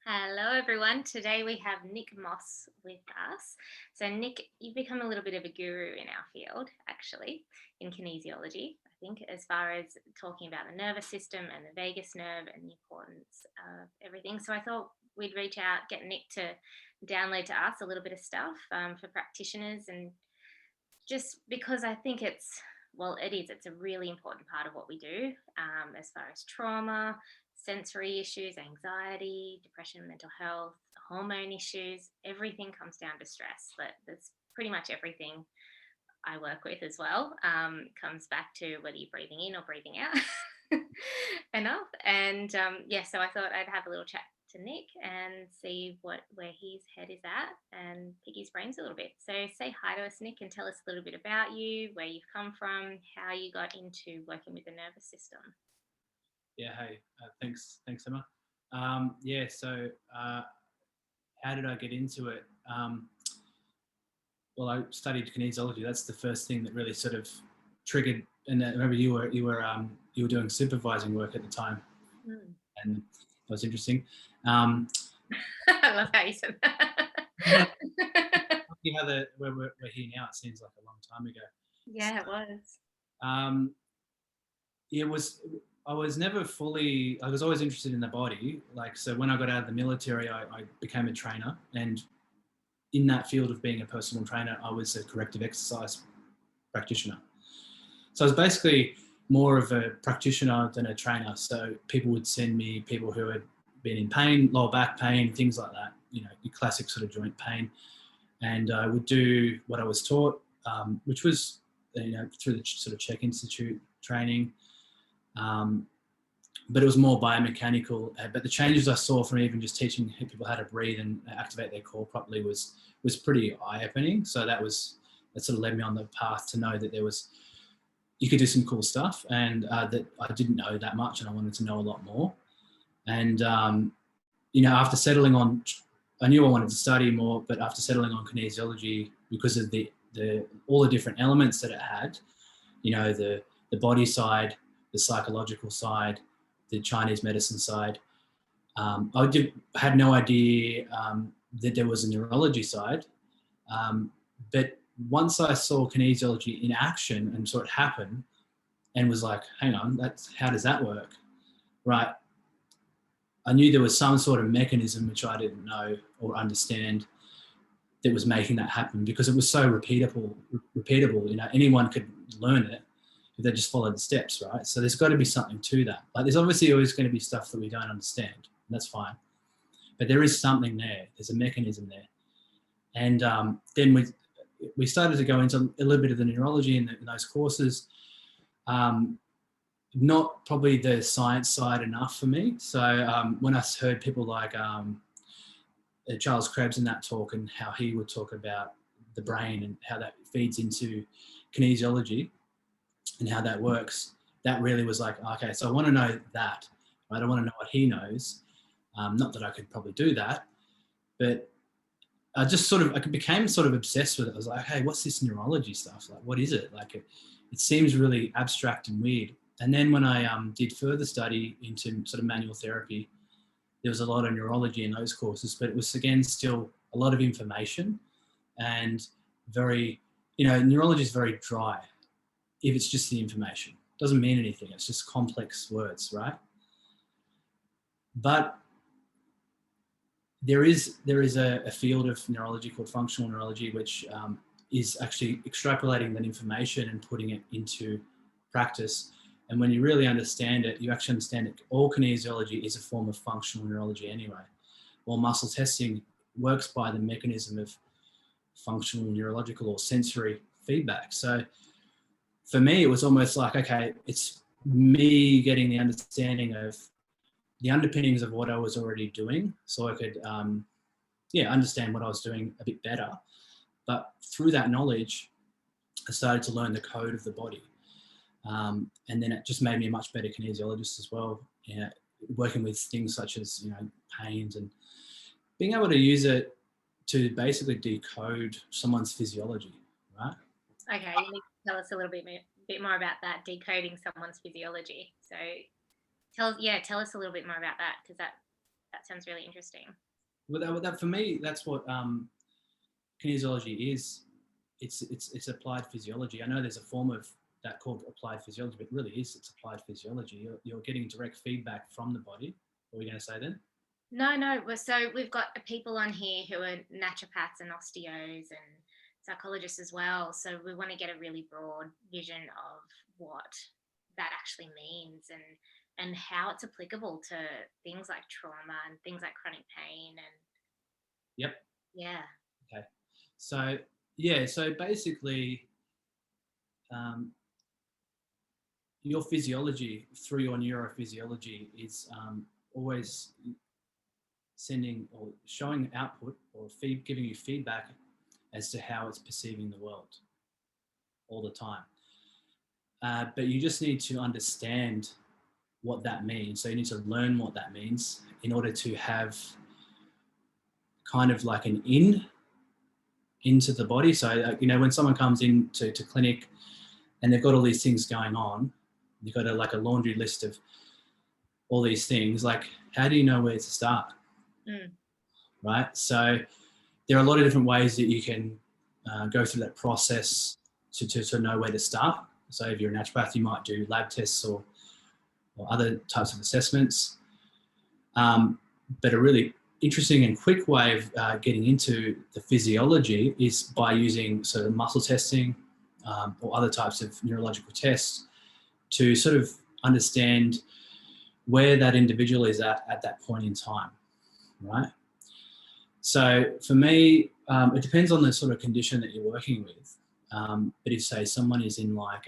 Hello, everyone. Today we have Nick Moss with us. So, Nick, you've become a little bit of a guru in our field, actually, in kinesiology, I think, as far as talking about the nervous system and the vagus nerve and the importance of everything. So, I thought we'd reach out, get Nick to download to us a little bit of stuff for practitioners, and just because I think it's a really important part of what we do as far as trauma, sensory issues, anxiety, depression, mental health, hormone issues. Everything comes down to stress. That's pretty much everything I work with as well. Comes back to whether you're breathing in or breathing out enough. And so I thought I'd have a little chat to Nick and see where his head is at and pick his brains a little bit. So say hi to us, Nick, and tell us a little bit about you, where you've come from, how you got into working with the nervous system. Yeah, hey, thanks, Emma. So how did I get into it? Well, I studied kinesiology. That's the first thing that really sort of triggered. And I remember you were doing supervising work at the time, and that was interesting. I love how you said that. We're here now. It seems like a long time ago. Yeah, it was. It was. I was never fully. I was always interested in the body. So when I got out of the military, I became a trainer, and in that field of being a personal trainer, I was a corrective exercise practitioner. So I was basically more of a practitioner than a trainer. So people would send me people who had been in pain, lower back pain, things like that, your classic sort of joint pain. And I would do what I was taught, which was, through the sort of Czech Institute training. But it was more biomechanical. But the changes I saw from even just teaching people how to breathe and activate their core properly was pretty eye-opening. So that sort of led me on the path to know that you could do some cool stuff, and that I didn't know that much, and I wanted to know a lot more. And after settling on, I knew I wanted to study more, but after settling on kinesiology, because of all the different elements that it had, the body side, the psychological side, the Chinese medicine side. I had no idea that there was a neurology side, but once I saw kinesiology in action and saw it happen, and was like, hang on, how does that work? Right. I knew there was some sort of mechanism which I didn't know or understand that was making that happen, because it was so repeatable. Anyone could learn it if they just followed the steps, right? So there's got to be something to that. There's obviously always going to be stuff that we don't understand, and that's fine. But there is something there. There's a mechanism there. And then we started to go into a little bit of the neurology in those courses. Not probably the science side enough for me. So when I heard people like Charles Krebs in that talk, and how he would talk about the brain and how that feeds into kinesiology and how that works, that really was like, okay, so I want to know that. Right? I want to know what he knows. Not that I could probably do that, but I became sort of obsessed with it. I was like, hey, what's this neurology stuff? Like, what is it? It seems really abstract and weird. And then when I did further study into sort of manual therapy, there was a lot of neurology in those courses, but it was, again, still a lot of information, and very, neurology is very dry if it's just the information. It doesn't mean anything. It's just complex words, right? But there is a field of neurology called functional neurology, which is actually extrapolating that information and putting it into practice. And when you really understand it, you actually understand that all kinesiology is a form of functional neurology anyway. While muscle testing works by the mechanism of functional neurological or sensory feedback. So for me, it was almost like, okay, it's me getting the understanding of the underpinnings of what I was already doing, so I could understand what I was doing a bit better. But through that knowledge, I started to learn the code of the body. And then it just made me a much better kinesiologist as well, working with things such as, pains, and being able to use it to basically decode someone's physiology, right? Okay, you need to tell us a little bit more about that, decoding someone's physiology. So tell us a little bit more about that, because That sounds really interesting. Well, that for me, that's what kinesiology is. It's applied physiology. I know there's a form of that called applied physiology, but it really is, it's applied physiology. You're getting direct feedback from the body. What were you going to say then? No. So we've got people on here who are naturopaths and osteos and psychologists as well. So we want to get a really broad vision of what that actually means and how it's applicable to things like trauma and things like chronic pain and Yep. yeah. Okay. So yeah, so basically, your physiology through your neurophysiology is always sending or showing output or giving you feedback as to how it's perceiving the world all the time. But you just need to understand what that means. So you need to learn what that means in order to have kind of like an into the body. So, when someone comes into clinic and they've got all these things going on, you've got like a laundry list of all these things, like how do you know where to start? Right? So there are a lot of different ways that you can go through that process to know where to start. So if you're a naturopath, you might do lab tests or other types of assessments. But a really interesting and quick way of getting into the physiology is by using sort of muscle testing or other types of neurological tests to sort of understand where that individual is at that point in time, right? So for me, it depends on the sort of condition that you're working with. But if, say, someone is in like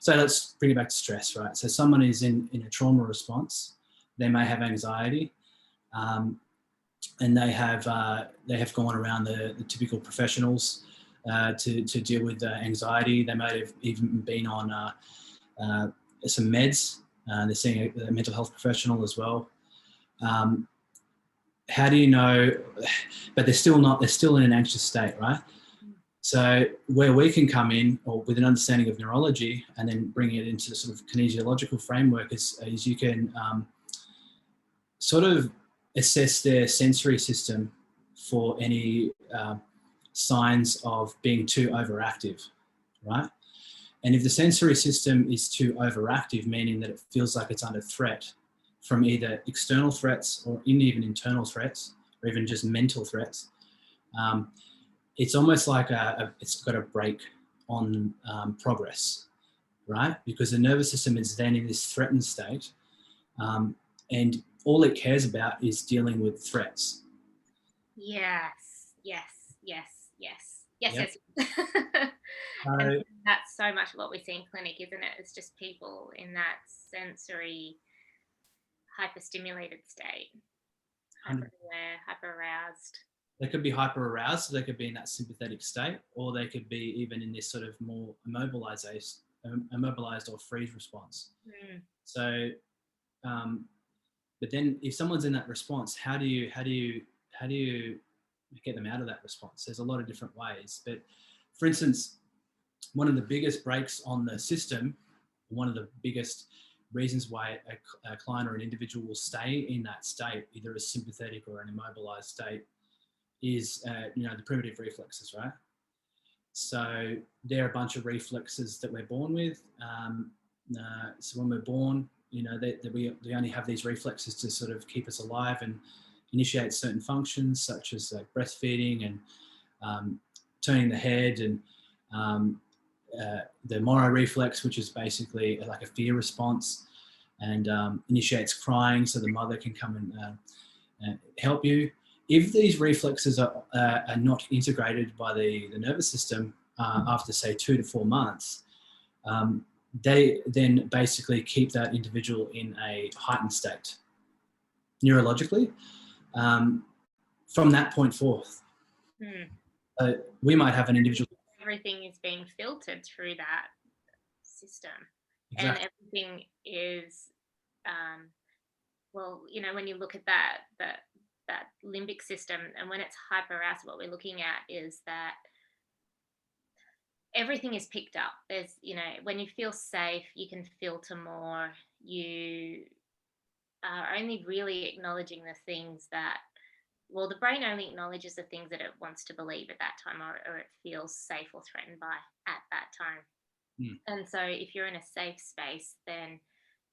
so let's bring it back to stress, right? So someone is in a trauma response, they may have anxiety, and they have gone around the typical professionals to deal with anxiety. They might have even been on some meds. They're seeing a mental health professional as well. How do you know? But they're still in an anxious state, right? So where we can come in, or with an understanding of neurology, and then bring it into the sort of kinesiological framework, is you can sort of assess their sensory system for any signs of being too overactive, right? And if the sensory system is too overactive, meaning that it feels like it's under threat from either external threats or even internal threats, or even just mental threats, it's almost like it's got a brake on progress, right? Because the nervous system is then in this threatened state, and all it cares about is dealing with threats. Yes. Yep. And that's so much what we see in clinic, isn't it? It's just people in that sensory hyperstimulated state, hyper-aware, hyper-aroused. They could be hyper aroused, so they could be in that sympathetic state, or they could be even in this sort of more immobilized or freeze response. So, but then if someone's in that response, how do you get them out of that response? There's a lot of different ways, but for instance, one of the biggest breaks on the system, one of the biggest reasons why a client or an individual will stay in that state, either a sympathetic or an immobilized state, is the primitive reflexes, right? So there are a bunch of reflexes that we're born with. So when we're born, we only have these reflexes to sort of keep us alive and initiate certain functions, such as like breastfeeding and turning the head, and the Moro reflex, which is basically like a fear response, and initiates crying so the mother can come and help you. If these reflexes are not integrated by the nervous system after, say, 2 to 4 months, they then basically keep that individual in a heightened state neurologically from that point forth. We might have an individual. Everything is being filtered through that system. Exactly. And everything is, when you look at that limbic system, and when it's hyper aroused, what we're looking at is that everything is picked up. There's, when you feel safe, you can filter more. You are only really acknowledging the things that, well, the brain only acknowledges the things that it wants to believe at that time, or it feels safe or threatened by at that time. Mm. And so if you're in a safe space, then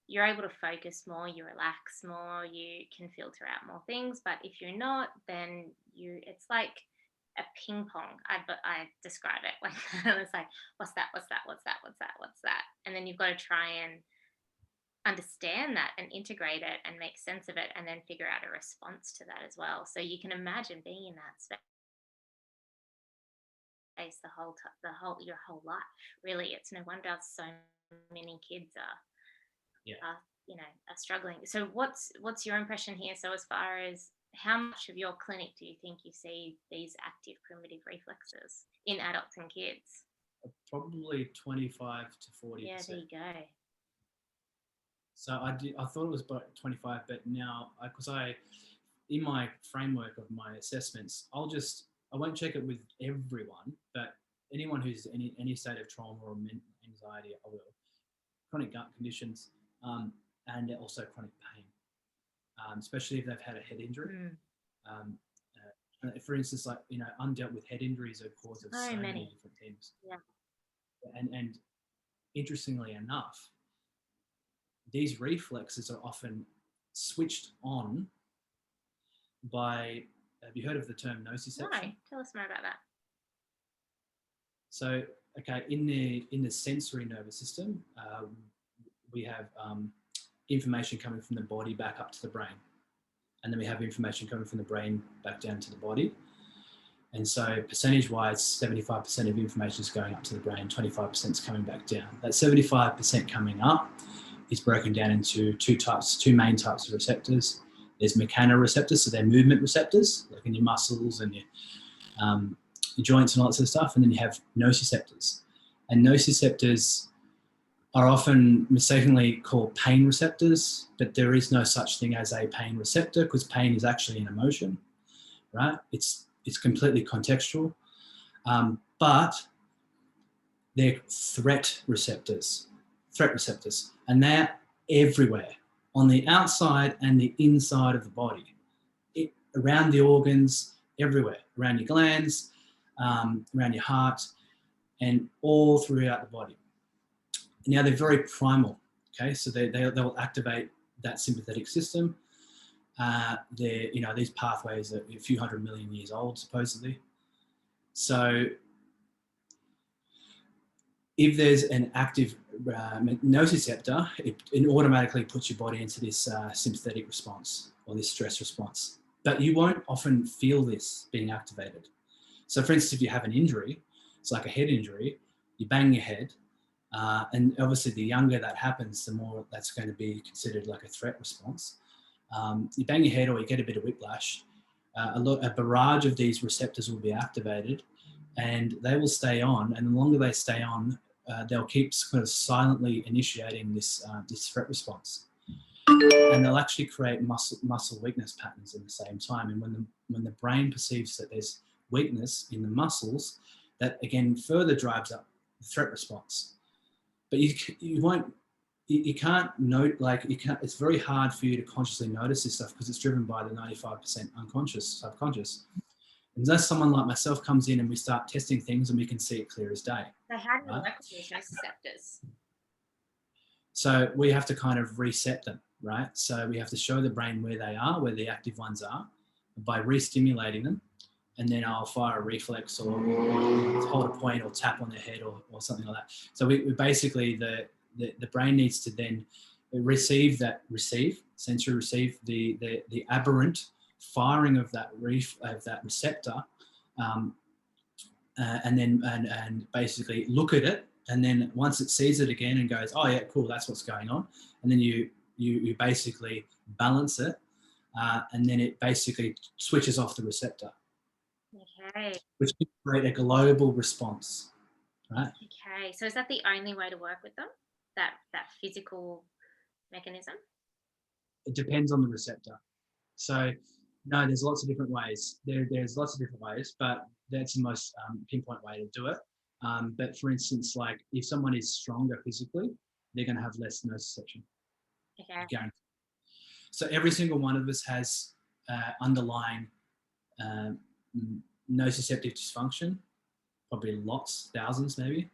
you're able to focus more, you relax more, you can filter out more things. But if you're not, then it's like a ping pong. I describe it like that. It's like, what's that? What's that? What's that? What's that? What's that? And then you've got to try and understand that and integrate it and make sense of it and then figure out a response to that as well. So you can imagine being in that space your whole life. Really, it's no wonder so many kids Yeah. are struggling. So what's your impression here? So as far as how much of your clinic do you think you see these active primitive reflexes in adults and kids? Probably 25 to 40%. Yeah, there you go. So I thought it was about 25, but now in my framework of my assessments, I won't check it with everyone, but anyone who's in any state of trauma or anxiety, I will. Chronic gut conditions, and also chronic pain, especially if they've had a head injury. For instance, like, undealt with head injuries are cause of so many different things. Yeah. And interestingly enough, these reflexes are often switched on by, have you heard of the term nociception? No, tell us more about that. So, okay, in the sensory nervous system, we have information coming from the body back up to the brain. And then we have information coming from the brain back down to the body. And so percentage-wise, 75% of information is going up to the brain, 25% is coming back down. That 75% coming up is broken down into two main types of receptors. There's mechanoreceptors, so they're movement receptors, like in your muscles and your joints and all that sort of stuff. And then you have nociceptors. And nociceptors are often mistakenly called pain receptors, but there is no such thing as a pain receptor, because pain is actually an emotion, right? It's completely contextual, but they're threat receptors, and they're everywhere, on the outside and the inside of the body, around the organs, everywhere, around your glands, around your heart, and all throughout the body. Now they're very primal, okay? So they'll activate that sympathetic system. These pathways are a few 100 million years old, supposedly. So if there's an active nociceptor, it automatically puts your body into this sympathetic response or this stress response. But you won't often feel this being activated. So for instance, if you have an injury, it's like a head injury, you bang your head, and obviously the younger that happens, the more that's going to be considered like a threat response. You bang your head or you get a bit of whiplash, a barrage of these receptors will be activated, and they will stay on. And the longer they stay on, they'll keep kind of silently initiating this threat response, and they'll actually create muscle weakness patterns at the same time. And when the brain perceives that there's weakness in the muscles, that again further drives up the threat response. But you can't note, it's very hard for you to consciously notice this stuff because it's driven by the 95% unconscious, subconscious. Unless someone like myself comes in and we start testing things and we can see it clear as day. So how do you work with these nociceptors? So we have to kind of reset them, right? So we have to show the brain where they are, where the active ones are, by re-stimulating them. And then I'll fire a reflex or hold a point or tap on their head or something like that. So we basically, the brain needs to then receive the aberrant firing of that receptor, and basically look at it. And then once it sees it again and goes, oh yeah, cool, that's what's going on. And then you basically balance it, and then it basically switches off the receptor. Okay. Which can create a global response, right? Okay. So is that the only way to work with them? That physical mechanism? It depends on the receptor. So no, there's lots of different ways. There's lots of different ways, but that's the most pinpoint way to do it. But for instance, like if someone is stronger physically, they're going to have less nociception. Okay. Guaranteed. So every single one of us has underlying nociceptive dysfunction, probably lots, thousands maybe.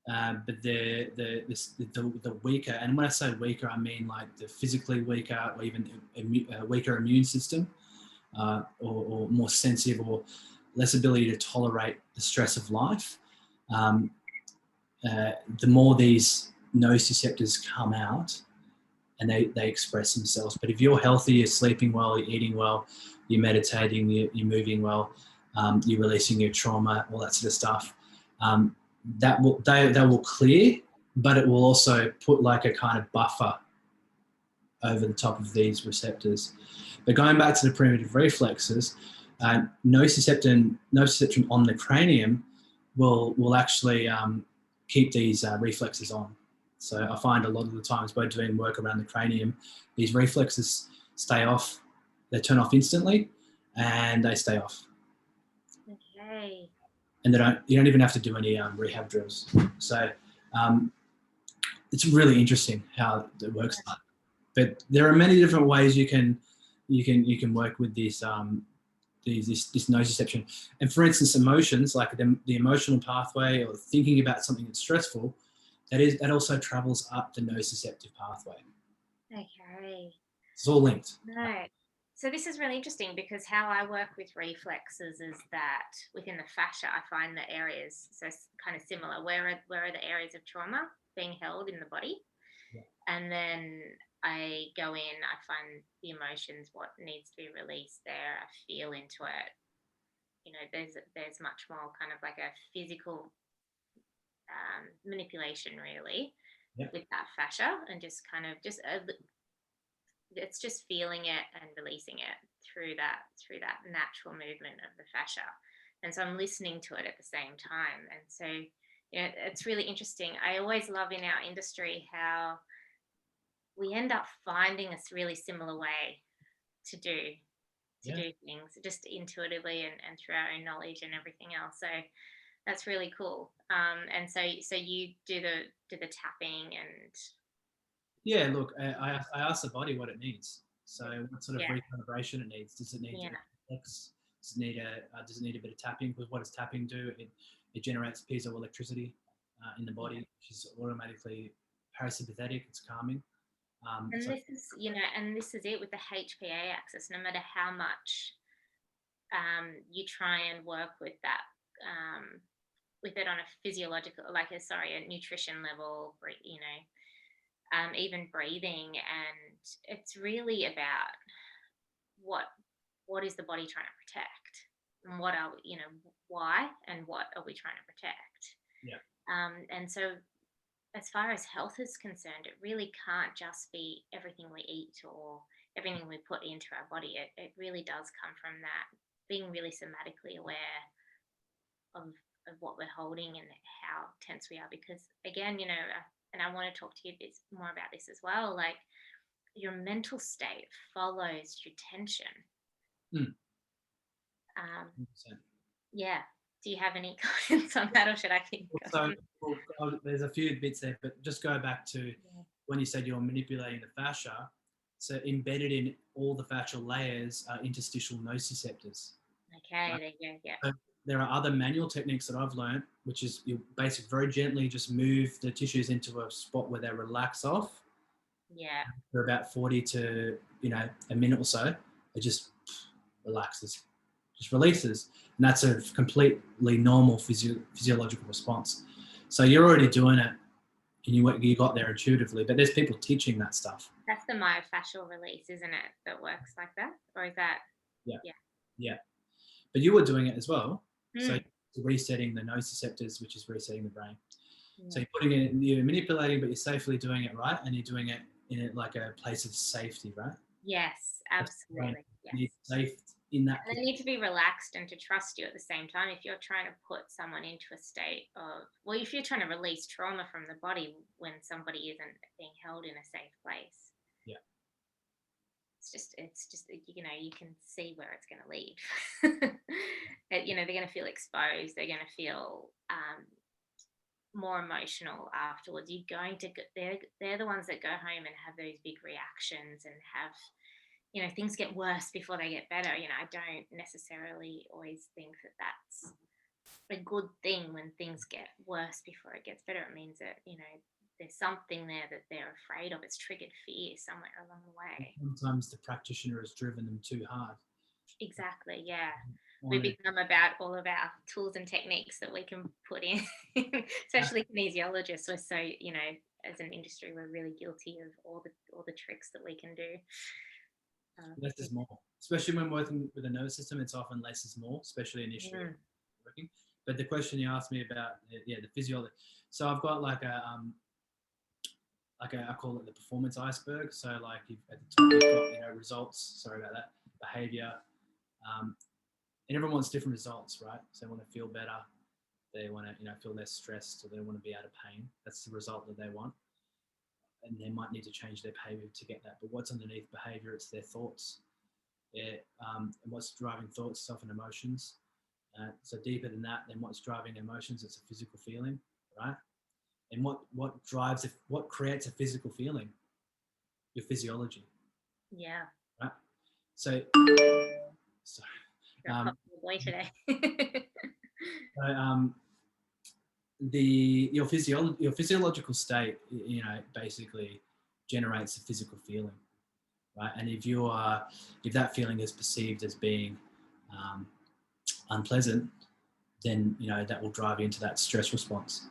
But the weaker, and when I say weaker, I mean like the physically weaker or even weaker immune system, or more sensitive or less ability to tolerate the stress of life. The more these nociceptors come out and they express themselves. But if you're healthy, you're sleeping well, you're eating well, you're meditating, you're moving well, you're releasing your trauma, all that sort of stuff, they will clear, but it will also put like a kind of buffer over the top of these receptors. But going back to the primitive reflexes, nociception on the cranium will actually keep these reflexes on. So I find a lot of the times by doing work around the cranium, these reflexes stay off. They turn off instantly, and they stay off. Okay. And you don't even have to do any rehab drills. So it's really interesting how it works. Yeah. But there are many different ways you can work with this nociception. And for instance, emotions, like the emotional pathway or thinking about something that's stressful, that also travels up the nociceptive pathway. Okay. It's all linked. Right. So this is really interesting, because how I work with reflexes is that within the fascia, I find the areas, so kind of similar, where are the areas of trauma being held in the body? Yeah. And then I go in, I find the emotions, what needs to be released there, I feel into it. You know, there's much more kind of like a physical manipulation really. Yeah. With that fascia, and just kind of it's just feeling it and releasing it through that natural movement of the fascia. And so I'm listening to it at the same time. And so, you know, it's really interesting. I always love in our industry how we end up finding a really similar way to do things, just intuitively and through our own knowledge and everything else. So that's really cool. And so you do the tapping and. Yeah, look, I ask the body what it needs. So what sort of recalibration it needs. Does it need reflex? Does it need a bit of tapping? Because what does tapping do? It generates piezoelectricity in the body, which is automatically parasympathetic. It's calming. And this is, and this is it with the HPA axis. No matter how much you try and work with that, with it on a physiological, a nutrition level, even breathing, and it's really about what is the body trying to protect, and what are why and what are we trying to protect. Yeah. And so as far as health is concerned, it really can't just be everything we eat or everything we put into our body. It really does come from that, being really somatically aware of what we're holding and how tense we are. Because again, and I want to talk to you a bit more about this as well, like your mental state follows your tension. Yeah. Do you have any comments on that, or should I keep going? So, there's a few bits there, but just go back to when you said you're manipulating the fascia. So embedded in all the fascial layers are interstitial nociceptors. Okay, right? There you go. Yeah. So there are other manual techniques that I've learned, which is you basically very gently just move the tissues into a spot where they relax off. Yeah. For about 40 to a minute or so, it just relaxes. Just releases, and that's a completely normal physiological response. So you're already doing it, and you got there intuitively. But there's people teaching that stuff. That's the myofascial release, isn't it? That works like that, or is that? Yeah. But you were doing it as well. So you're resetting the nociceptors, which is resetting the brain. So you're putting it, you're manipulating, but you're safely doing it, right? And you're doing it in like a place of safety, right? Yes, absolutely. Yes. You're safe in that. And they need to be relaxed and to trust you at the same time. If you're trying to put someone into a state of, if you're trying to release trauma from the body when somebody isn't being held in a safe place. Yeah. It's just you can see where it's going to lead. They're going to feel exposed. They're going to feel more emotional afterwards. They're the ones that go home and have those big reactions and have, things get worse before they get better. I don't necessarily always think that that's a good thing when things get worse before it gets better. It means that, there's something there that they're afraid of. It's triggered fear somewhere along the way. Sometimes the practitioner has driven them too hard. Exactly, yeah. We become about all of our tools and techniques that we can put in, especially kinesiologists. We're so, as an industry, we're really guilty of all the tricks that we can do. Less is more, especially when working with a nervous system. It's often less is more, especially initially working. But the question you asked me about, the physiology. So I've got like I call it the performance iceberg. So like at the top you've got results. Sorry about that. Behavior, and everyone wants different results, right? So they want to feel better. They want to feel less stressed, or they want to be out of pain. That's the result that they want. And they might need to change their behavior to get that. But what's underneath behavior? It's their thoughts. And what's driving thoughts is often emotions. So deeper than that, then what's driving emotions? It's a physical feeling, right? And what creates a physical feeling? Your physiology. Yeah. Right. So, sorry. You're a boy today. So, your physiological state, basically generates a physical feeling, right? And if that feeling is perceived as being unpleasant, then that will drive you into that stress response.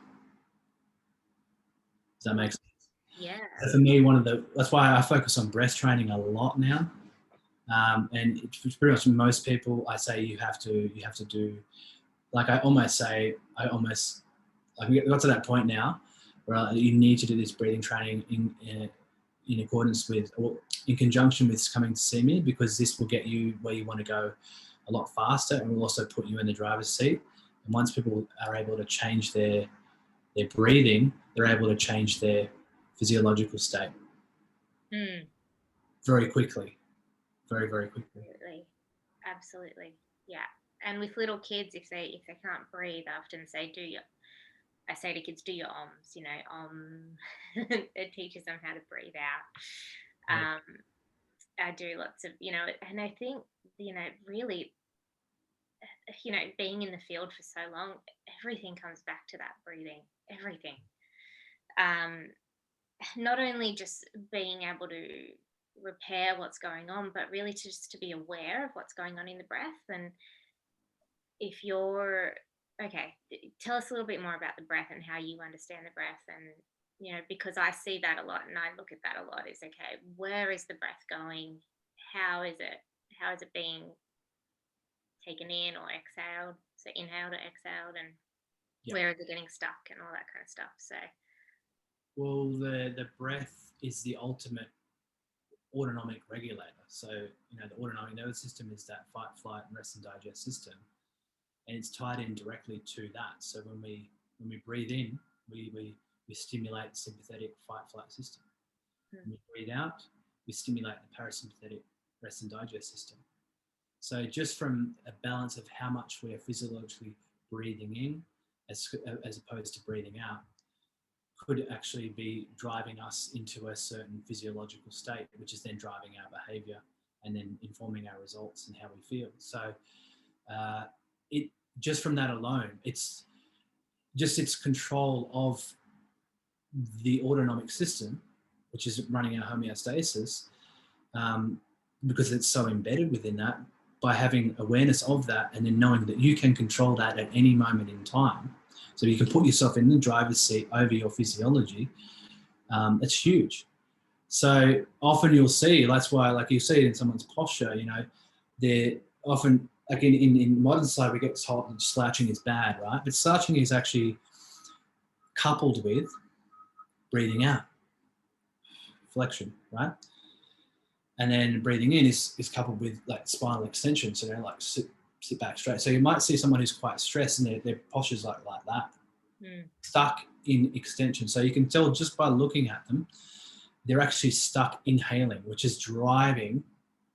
Does that make sense? Yeah. So for me, that's why I focus on breath training a lot now. And it's pretty much most people, I say you have to do, like I got to that point now where you need to do this breathing training in accordance with, or in conjunction with coming to see me, because this will get you where you want to go a lot faster, and will also put you in the driver's seat. And once people are able to change their breathing, they're able to change their physiological state very quickly, very, very quickly. Absolutely. Yeah. And with little kids, if they can't breathe, I often say, I say to kids, do your OMs, it teaches them how to breathe out. I do lots of, and I think, really, being in the field for so long, everything comes back to that breathing, everything. Not only just being able to repair what's going on, but really just to be aware of what's going on in the breath. And if you're, okay, tell us a little bit more about the breath and how you understand the breath. And, because I see that a lot and I look at that a lot, is okay, where is the breath going? How is it being taken in or exhaled? So inhaled or exhaled, and where is it getting stuck and all that kind of stuff. So, well, the breath is the ultimate autonomic regulator. So, the autonomic nervous system is that fight, flight, and rest and digest system, and it's tied in directly to that. So when we breathe in, we stimulate the sympathetic fight, flight system. When we breathe out, we stimulate the parasympathetic rest and digest system. So just from a balance of how much we are physiologically breathing in as opposed to breathing out, could actually be driving us into a certain physiological state, which is then driving our behavior and then informing our results and how we feel. So it just from that alone, it's control of the autonomic system, which is running our homeostasis, because it's so embedded within that. By having awareness of that and then knowing that you can control that at any moment in time, so you can put yourself in the driver's seat over your physiology, it's huge. So often you'll see, that's why, like you see it in someone's posture, they're often, like in modern society, we get told that slouching is bad, right? But slouching is actually coupled with breathing out, flexion, right? And then breathing in is coupled with like spinal extension. So they're like sit back straight. So you might see someone who's quite stressed and their posture's like that, stuck in extension. So you can tell just by looking at them, they're actually stuck inhaling, which is driving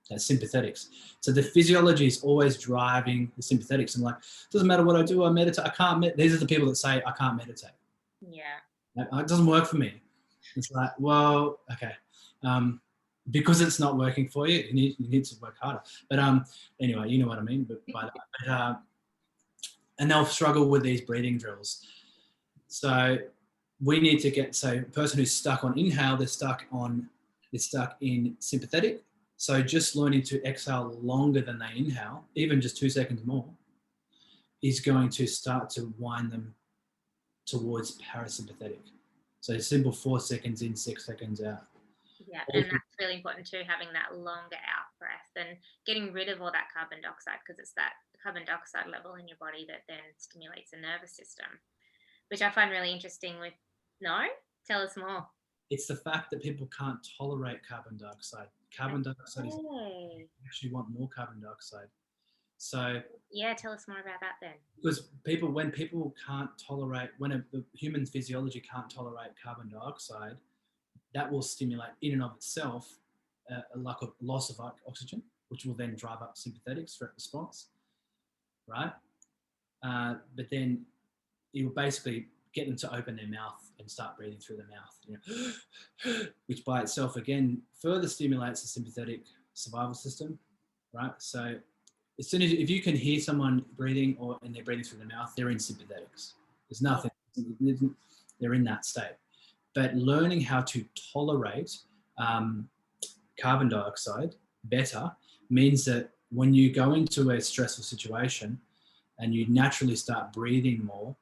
that sympathetics. So the physiology is always driving the sympathetics. And like, doesn't matter what I do, I meditate, I can't meditate. These are the people that say, I can't meditate. Yeah. It doesn't work for me. It's like, well, okay. Because it's not working for you, you need to work harder. But anyway, you know what I mean by that. But, and they'll struggle with these breathing drills. So we need to get, so a person who's stuck on inhale, they're stuck in sympathetic. So just learning to exhale longer than they inhale, even just 2 seconds more, is going to start to wind them towards parasympathetic. So simple 4 seconds in, 6 seconds out. Yeah, and that's really important too, having that longer out breath and getting rid of all that carbon dioxide, because it's that carbon dioxide level in your body that then stimulates the nervous system, which I find really interesting with, no? Tell us more. It's the fact that people can't tolerate carbon dioxide. Carbon dioxide is, you actually want more carbon dioxide. So yeah, tell us more about that then. Because when people can't tolerate, the human physiology can't tolerate carbon dioxide, that will stimulate in and of itself a lack of loss of oxygen, which will then drive up sympathetic threat response, right? But then it will basically get them to open their mouth and start breathing through the mouth, which by itself again further stimulates the sympathetic survival system, right? So as soon as if you can hear someone breathing and they're breathing through the mouth, they're in sympathetics. There's nothing, they're in that state. But learning how to tolerate carbon dioxide better means that when you go into a stressful situation and you naturally start breathing more,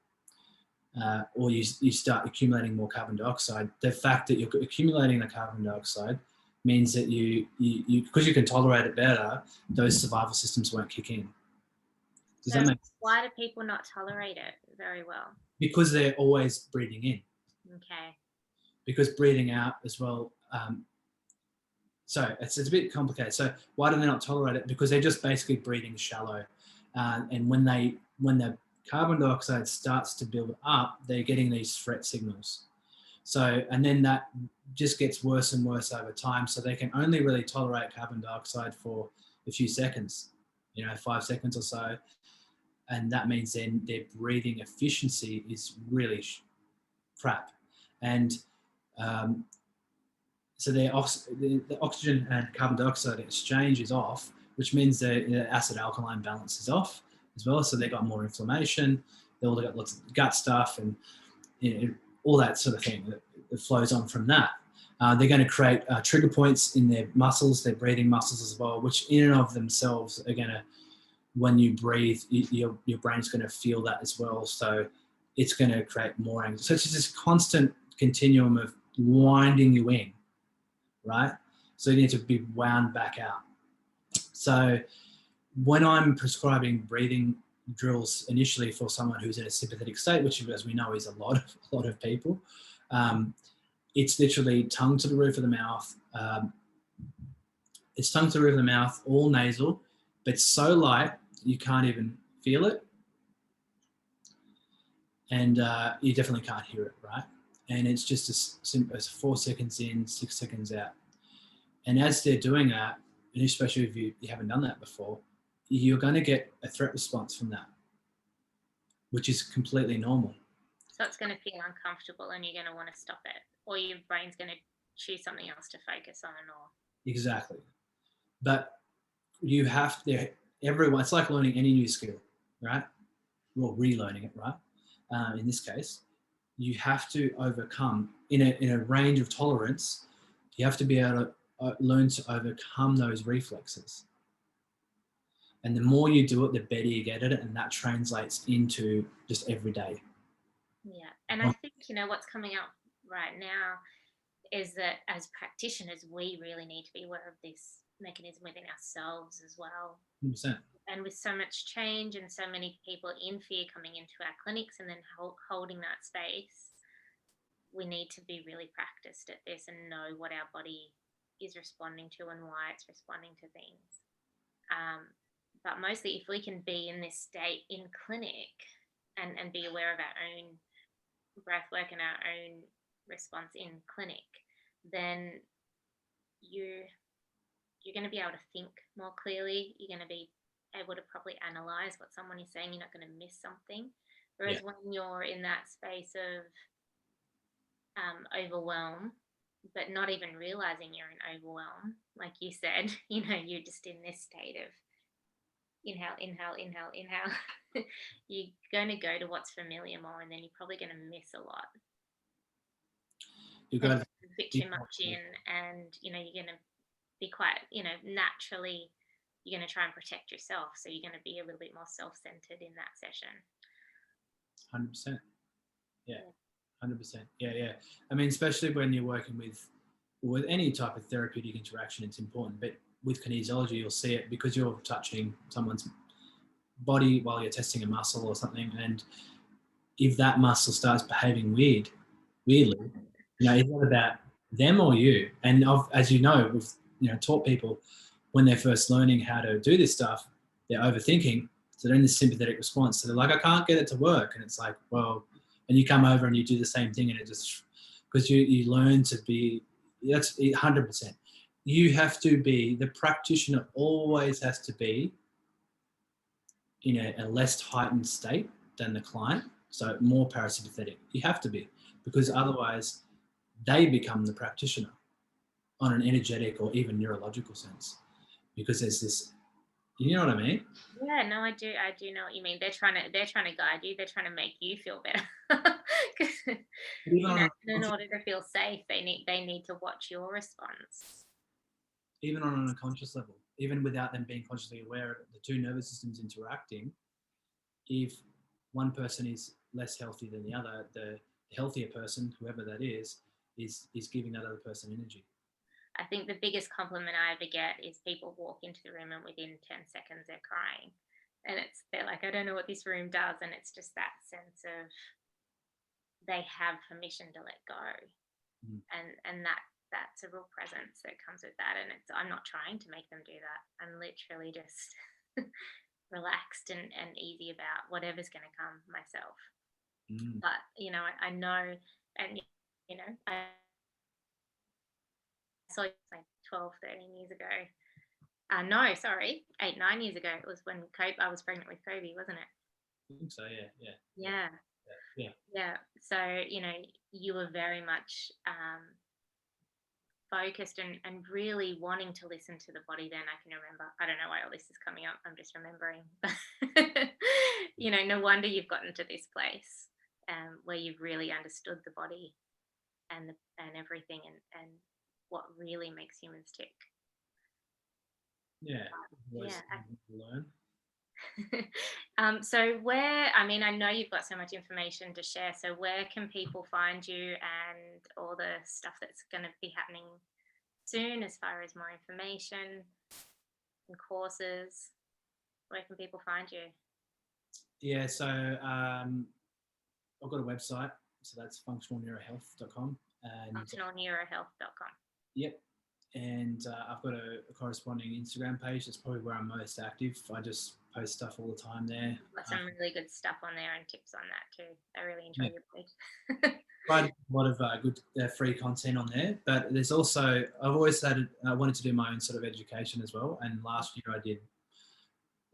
or you start accumulating more carbon dioxide, the fact that you're accumulating the carbon dioxide means that you because you can tolerate it better, those survival systems won't kick in. Does that make sense? Why do people not tolerate it very well? Because they're always breathing in. Okay. Because breathing out as well. So it's a bit complicated. So why do they not tolerate it? Because they're just basically breathing shallow, and when the carbon dioxide starts to build up, they're getting these threat signals. So, and then that just gets worse and worse over time. So they can only really tolerate carbon dioxide for a few seconds, 5 seconds or so. And that means then their breathing efficiency is really crap. And so the oxygen and carbon dioxide exchange is off, which means the acid alkaline balance is off as well. So they got more inflammation. They all got lots of gut stuff and all that sort of thing that flows on from that. They're going to create trigger points in their muscles, their breathing muscles as well, which in and of themselves are going to, when you breathe, your brain's going to feel that as well. So it's going to create more anxiety. So it's just this constant continuum of winding you in, right? So you need to be wound back out. So when I'm prescribing breathing drills initially for someone who's in a sympathetic state, which as we know is a lot of people, it's literally tongue to the roof of the mouth. It's tongue to the roof of the mouth, all nasal, but so light you can't even feel it. And you definitely can't hear it, right? And it's just as simple as 4 seconds in, 6 seconds out. And as they're doing that, and especially if you haven't done that before, you're going to get a threat response from that, which is completely normal. So it's going to feel uncomfortable and you're going to want to stop it, or your brain's going to choose something else to focus on. Or exactly. But you have to, everyone, it's like learning any new skill, right? Well, relearning it, right? In this case, you have to overcome, in a range of tolerance, you have to be able to learn to overcome those reflexes. And the more you do it, the better you get at it. And that translates into just every day. Yeah. And I think, what's coming up right now is that as practitioners, we really need to be aware of this mechanism within ourselves as well. 100%. And with so much change and so many people in fear coming into our clinics and then holding that space, we need to be really practiced at this and know what our body is responding to and why it's responding to things. But mostly if we can be in this state in clinic and be aware of our own breath work and our own response in clinic, then you're going to be able to think more clearly. You're going to be able to properly analyze what someone is saying. You're not going to miss something. Whereas when you're in that space of overwhelm, but not even realizing you're in overwhelm. Like you said, you're just in this state of inhale, inhale, inhale, inhale. You're going to go to what's familiar more, and then you're probably going to miss a lot. You've And got a bit too much in, and you're going to be quite, naturally, you're going to try and protect yourself. So you're going to be a little bit more self-centered in that session. 100%. Yeah. 100%. Yeah. I mean, especially when you're working with any type of therapeutic interaction, it's important. But with kinesiology, you'll see it because you're touching someone's body while you're testing a muscle or something. And if that muscle starts behaving weirdly, it's not about them or you. And as you know, we've taught people when they're first learning how to do this stuff, they're overthinking. So they're in this sympathetic response. So they're like, I can't get it to work. And it's like, well, and you come over and you do the same thing, and it just, because you learn to be, that's 100%. You have to be, the practitioner always has to be in a less heightened state than the client. So more parasympathetic. You have to be, because otherwise they become the practitioner on an energetic or even neurological sense, because there's this, you know what I mean? Yeah, no, I do know what you mean. They're trying to guide you. They're trying to make you feel better. In order to feel safe, they need to watch your response. Even on an unconscious level, even without them being consciously aware of the two nervous systems interacting, if one person is less healthy than the other, the healthier person, whoever that is giving that other person energy. I think the biggest compliment I ever get is people walk into the room and within 10 seconds they're crying. And they're like, I don't know what this room does. And it's just that sense of they have permission to let go. And that's a real presence that comes with that. And I'm not trying to make them do that. I'm literally just relaxed and easy about whatever's going to come myself. But, I know, and, I saw you like 12, 13 years ago. No, sorry, 8, 9 years ago. It was when I was pregnant with Kobe, wasn't it? I think so, yeah. Yeah. So, you were very much focused and really wanting to listen to the body then. I can remember. I don't know why all this is coming up. I'm just remembering. No wonder you've gotten to this place where you've really understood the body and everything and what really makes humans tick. Yeah. Learn. So I know you've got so much information to share. So where can people find you and all the stuff that's going to be happening soon as far as more information and courses? Where can people find you? Yeah, so I've got a website. So that's functionalneurohealth.com. Functionalneurohealth.com. Yep. And I've got a corresponding Instagram page. That's probably where I'm most active. I just post stuff all the time there. You've got some really good stuff on there and tips on that too. I really enjoy your page. Quite a lot of good free content on there. But there's also, I've always said I wanted to do my own sort of education as well. And last year I did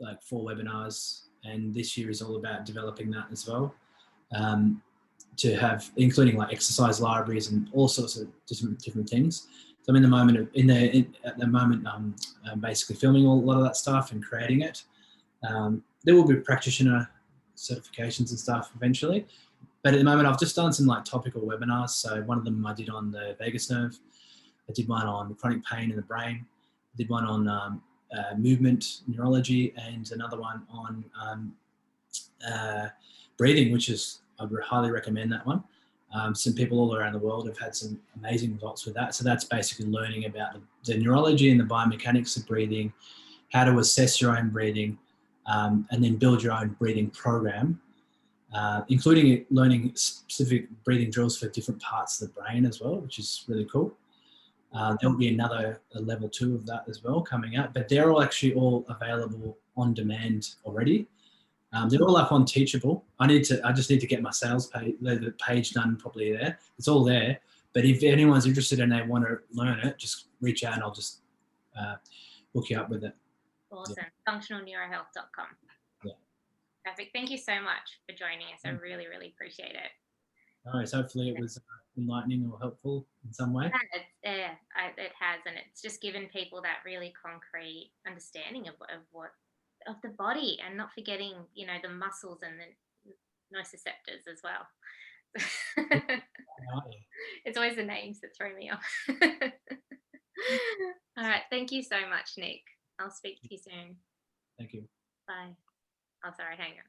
like 4 webinars. And this year is all about developing that as well. To have, including like exercise libraries and all sorts of different things. So I'm in the moment at the moment, I'm basically filming a lot of that stuff and creating it. There will be practitioner certifications and stuff eventually, but at the moment I've just done some like topical webinars. So one of them I did on the vagus nerve. I did one on chronic pain in the brain. I did one on movement neurology, and another one on breathing, which is, I would highly recommend that one. Some people all around the world have had some amazing results with that. So that's basically learning about the neurology and the biomechanics of breathing, how to assess your own breathing, and then build your own breathing program, including learning specific breathing drills for different parts of the brain as well, which is really cool. There'll be another level 2 of that as well coming out, but they're all actually all available on demand already. They're all up on Teachable. I just need to get my sales page, the page done properly there. It's all there. But if anyone's interested and they want to learn it, just reach out and I'll just hook you up with it. Awesome. Yeah. Functionalneurohealth.com. Yeah. Perfect. Thank you so much for joining us. I really, really appreciate it. No worries. Hopefully it was enlightening or helpful in some way. It has, and it's just given people that really concrete understanding of the body, and not forgetting, the muscles and the nociceptors as well. Oh, yeah. It's always the names that throw me off. All right, thank you so much, Nick. I'll speak to you soon. Thank you. Bye. Oh, sorry, hang on.